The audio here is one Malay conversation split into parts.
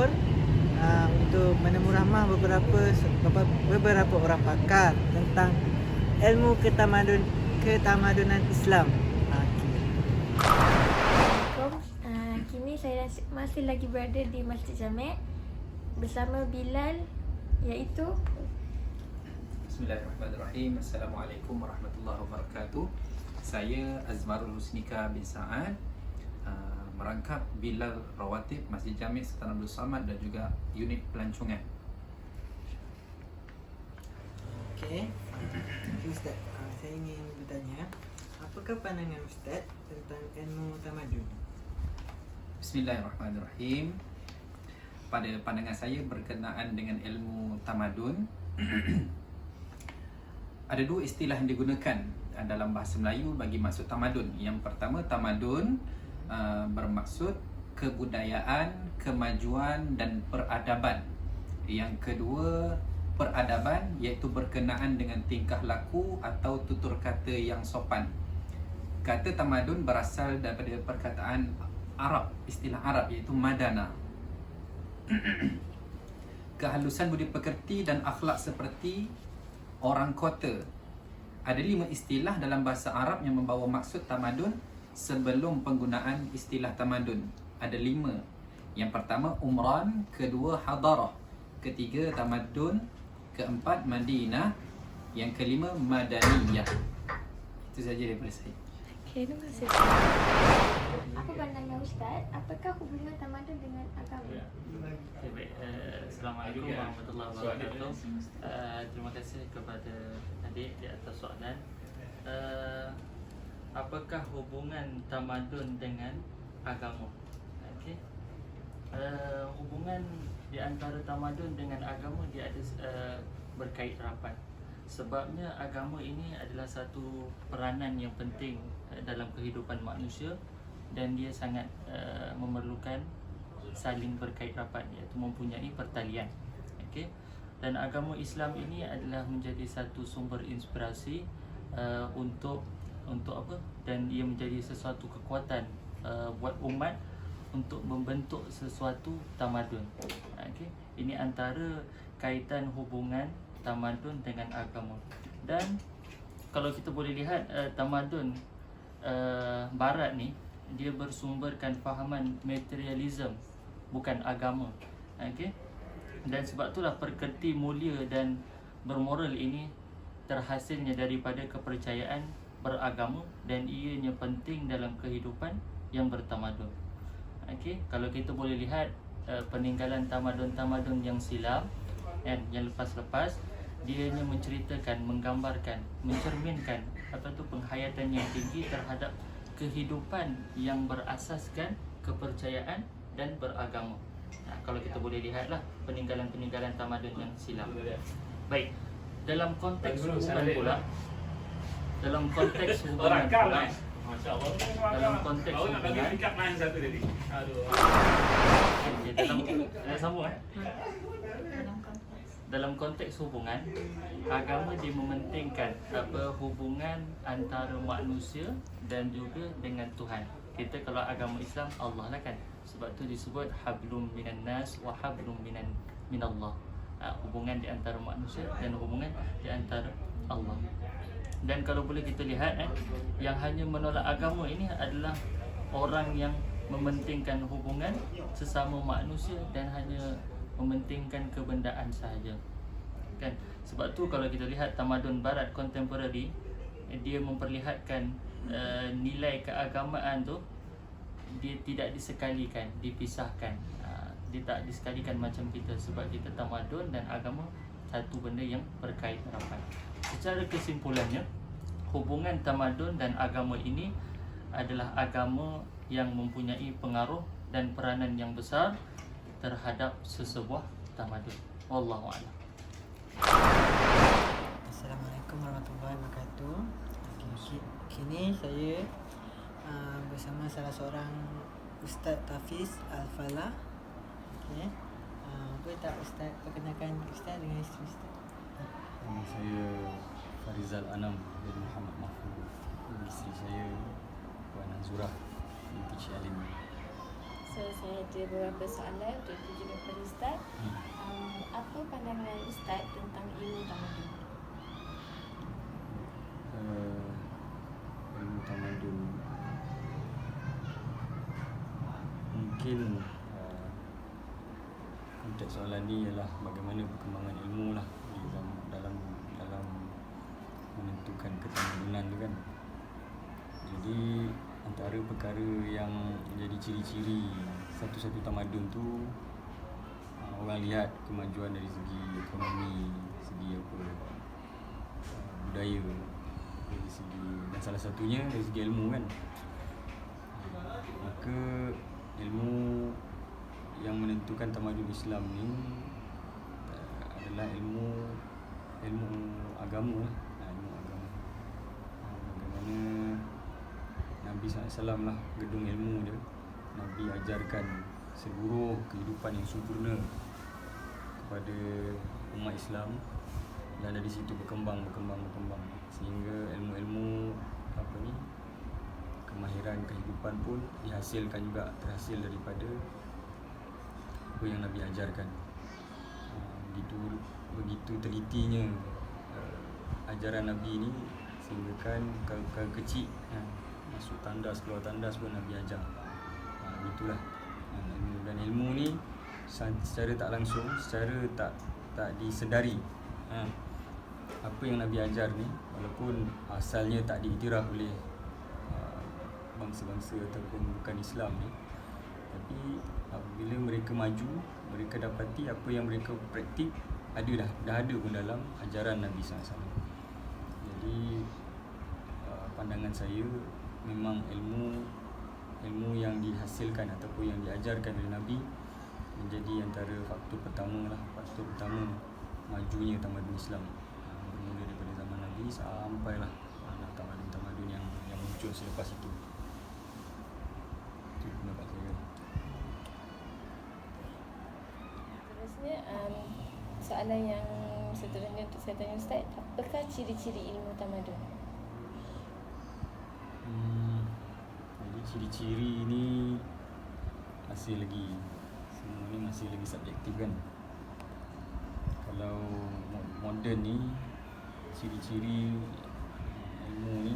Johor untuk menemu ramah beberapa orang pakar tentang ilmu ketamadunan Islam. Assalamualaikum. Kini saya masih lagi berada di Masjid Jamek bersama Bilal, iaitu Bismillahirrahmanirrahim. Assalamualaikum warahmatullahi wabarakatuh. Saya Azmarul Husnika bin Sa'ad, merangkap Bilal Rawatib Masjid Jamek Sultan Abdul Samad dan juga unit pelancongan. Okey, Ustaz, saya ingin bertanya, apakah pandangan Ustaz tentang ilmu tamadun? Bismillahirrahmanirrahim. Pada pandangan saya berkenaan dengan ilmu tamadun, ada dua istilah yang digunakan dalam bahasa Melayu bagi maksud tamadun. Yang pertama, tamadun bermaksud kebudayaan, kemajuan dan peradaban. Yang kedua, peradaban iaitu berkenaan dengan tingkah laku atau tutur kata yang sopan. Kata tamadun berasal daripada perkataan Arab, istilah Arab iaitu madana. Kehalusan budi pekerti dan akhlak seperti orang kota. Ada 5 istilah dalam bahasa Arab yang membawa maksud tamadun sebelum penggunaan istilah tamadun. Ada 5. Yang pertama umran, kedua hadarah, ketiga tamadun, keempat Madinah, yang kelima madaniyah. Itu saja daripada saya. Okey, terima kasih. Apa pandangan Ustaz? Apakah hubungan tamadun dengan agama? Okay, baik. Assalamualaikum warahmatullahi wabarakatuh. Terima kasih kepada adik di atas soalan. Apakah hubungan tamadun dengan agama? Okey. Hubungan di antara tamadun dengan agama dia ada berkait rapat. Sebabnya agama ini adalah satu peranan yang penting dalam kehidupan manusia dan dia sangat memerlukan saling berkait rapat, iaitu mempunyai pertalian. Okey. Dan agama Islam ini adalah menjadi satu sumber inspirasi untuk apa, dan ia menjadi sesuatu kekuatan buat umat untuk membentuk sesuatu tamadun. Okey. Ini antara kaitan hubungan tamadun dengan agama. Dan kalau kita boleh lihat tamadun barat ni dia bersumberkan fahaman materialism, bukan agama. Okey. Dan sebab itulah perkerti mulia dan bermoral ini terhasilnya daripada kepercayaan beragama dan ianya penting dalam kehidupan yang bertamadun. Okey, kalau kita boleh lihat peninggalan tamadun-tamadun yang silam kan, yang lepas-lepas, dianya menceritakan, menggambarkan, mencerminkan apa tu penghayatan yang tinggi terhadap kehidupan yang berasaskan kepercayaan dan beragama. Kalau kita boleh lihatlah peninggalan-peninggalan tamadun yang silam. Baik, dalam konteks hubungan pula, dalam konteks hubungan pula, dalam konteks hubungan, dalam konteks hubungan, agama dia mementingkan apa hubungan antara manusia dan juga dengan Tuhan. Kita kalau agama Islam Allah lah kan. Sebab tu disebut hablum minan nas wa hablum minallah. Hubungan di antara manusia dan hubungan di antara Allah. Dan kalau boleh kita lihat yang hanya menolak agama ini adalah orang yang mementingkan hubungan sesama manusia dan hanya mementingkan kebendaan sahaja. Kan? Sebab tu kalau kita lihat tamadun barat kontemporari, dia memperlihatkan nilai keagamaan tu dia tidak disekalikan, dipisahkan. Dia tak disekalikan macam kita, sebab kita tamadun dan agama satu benda yang berkait rapat. Secara kesimpulannya, hubungan tamadun dan agama ini adalah agama yang mempunyai pengaruh dan peranan yang besar terhadap sesebuah tamadun. Wallahu a'lam. Assalamualaikum warahmatullahi wabarakatuh. Kini saya bersama salah seorang Ustaz Tafiz Al-Falah. Okay. Boleh tak Ustaz perkenalkan Ustaz dengan isteri Ustaz? Nama saya Farizal Anam bin Muhammad Mahfuz. Isteri saya Puan Azurah binti Cik Alim. So saya ada beberapa soalan untuk dituju kepada Ustaz. Apa pandangan Ustaz tentang ilmu tamadun? Ilmu tamadun mungkin konteks soalan ni ialah bagaimana perkembangan ilmu lah dalam menentukan ketamadunan tu kan. Jadi antara perkara yang menjadi ciri-ciri satu-satu tamadun tu, orang lihat kemajuan dari segi ekonomi, segi budaya, dari segi, dan salah satunya dari segi ilmu kan. Maka ilmu yang menentukan tamadun Islam ni adalah ilmu agama lah. Ilmu agama. Bagaimana Nabi SAW lah gedung ilmu dia. Nabi ajarkan seluruh kehidupan yang sempurna kepada umat Islam, dan dari situ berkembang sehingga ilmu-ilmu kemahiran kehidupan pun dihasilkan juga, terhasil daripada apa yang Nabi ajarkan. Begitu telitinya ajaran Nabi ni, sehingga kan kalau kecil masuk tandas, keluar tandas pun Nabi ajar. Itulah ilmu. Dan ilmu ni secara tak langsung, secara tak disedari, apa yang Nabi ajar ni, walaupun asalnya tak diiktiraf oleh bangsa-bangsa ataupun bukan Islam ni, tapi apabila mereka maju, mereka dapati apa yang mereka praktik dah ada pun dalam ajaran Nabi SAW. Jadi pandangan saya, memang ilmu yang dihasilkan ataupun yang diajarkan oleh Nabi menjadi antara faktor pertama majunya tamadun Islam. Bermula daripada zaman Nabi sampailah tamadun-tamadun yang muncul selepas itu. Itu pendapat saya. Terusnya, soalan yang seterusnya untuk saya tanya Ustaz, apakah ciri-ciri ilmu tamadun? Jadi ciri-ciri ni masih lagi subjektif kan. Kalau moden ni, ciri-ciri ilmu ni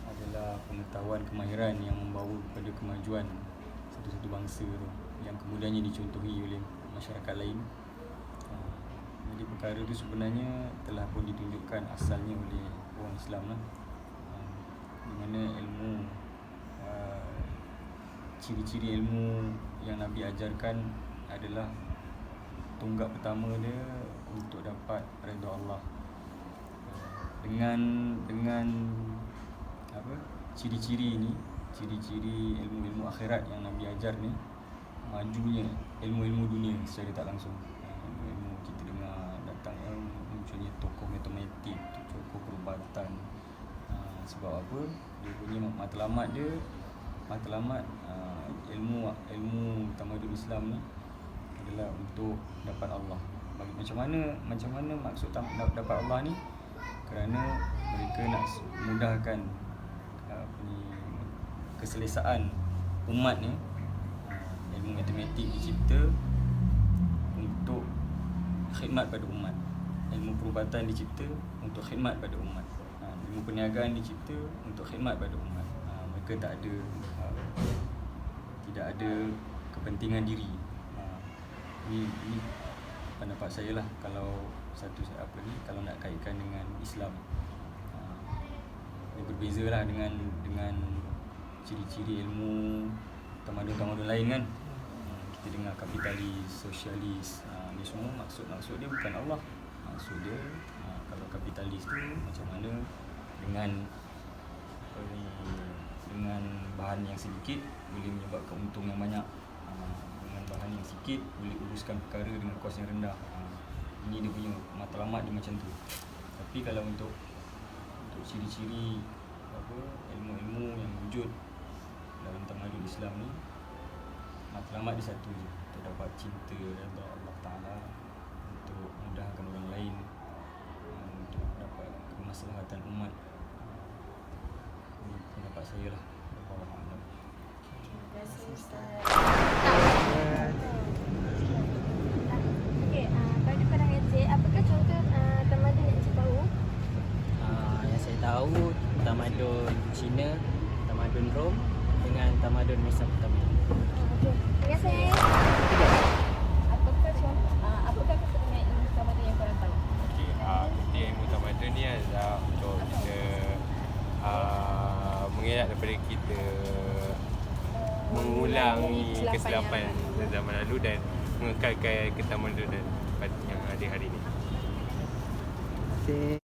adalah pengetahuan, kemahiran yang membawa kepada kemajuan satu-satu bangsa tu, yang kemudiannya dicontohi oleh masyarakat lain. Jadi perkara tu sebenarnya telah pun ditunjukkan asalnya oleh orang Islam lah, di mana ilmu, ciri-ciri ilmu yang Nabi ajarkan adalah tonggak pertama dia untuk dapat redha Allah. Dengan ciri-ciri ni, ciri-ciri ilmu-ilmu akhirat yang Nabi ajar ni, majunya ilmu-ilmu dunia secara tak langsung. Ilmu kita dengar datang munculnya tokoh matematik, tokoh perubatan. Sebab apa? Dia punya matlamat ilmu tamadun Islam ni adalah untuk dapat Allah. Macam mana maksud dapat Allah ni? Kerana mereka nak mudahkan keselesaan umat ni. Ilmu matematik dicipta untuk khidmat pada umat. Ilmu perubatan dicipta untuk khidmat pada umat. Ilmu perniagaan dicipta untuk khidmat pada umat. Mereka tidak ada kepentingan diri. Ini pendapat saya lah, kalau kalau nak kaitkan dengan Islam. Dia berbeza lah dengan ciri-ciri ilmu tamadun-tamadun lain kan. Kita dengar kapitalis, sosialis, ni semua maksud dia bukan Allah. Maksud dia, kalau kapitalis tu macam mana dengan bahan yang sedikit boleh menyebabkan untung yang banyak. Dengan bahan yang sikit boleh uruskan perkara dengan kos yang rendah. Ini dia punya matlamat dia macam tu. Tapi kalau untuk ciri-ciri ilmu-ilmu yang wujud dalam tamadun Islam ni, matlamat dia satu je, untuk dapat cinta redha Allah Ta'ala, untuk mudahkan orang lain, untuk dapat kemaslahatan umat. Ini pendapat saya lah. Dan kasih Ustaz. Okey, pada pandangan Encik, apakah contoh tamadun yang Encik tahu? Yang saya tahu tamadun Cina, tamadun Rom dengan tamadun Mesopotamia. Okey, terima kasih. Apakah kepentingan ilmu tamadun yang korang tahu? Okey, penting ilmu tamadun ni adalah untuk kita mengelak daripada kita mengulangi kesilapan zaman lalu dan mengekalkan ketamadunan yang ada hari ini. Terima kasih.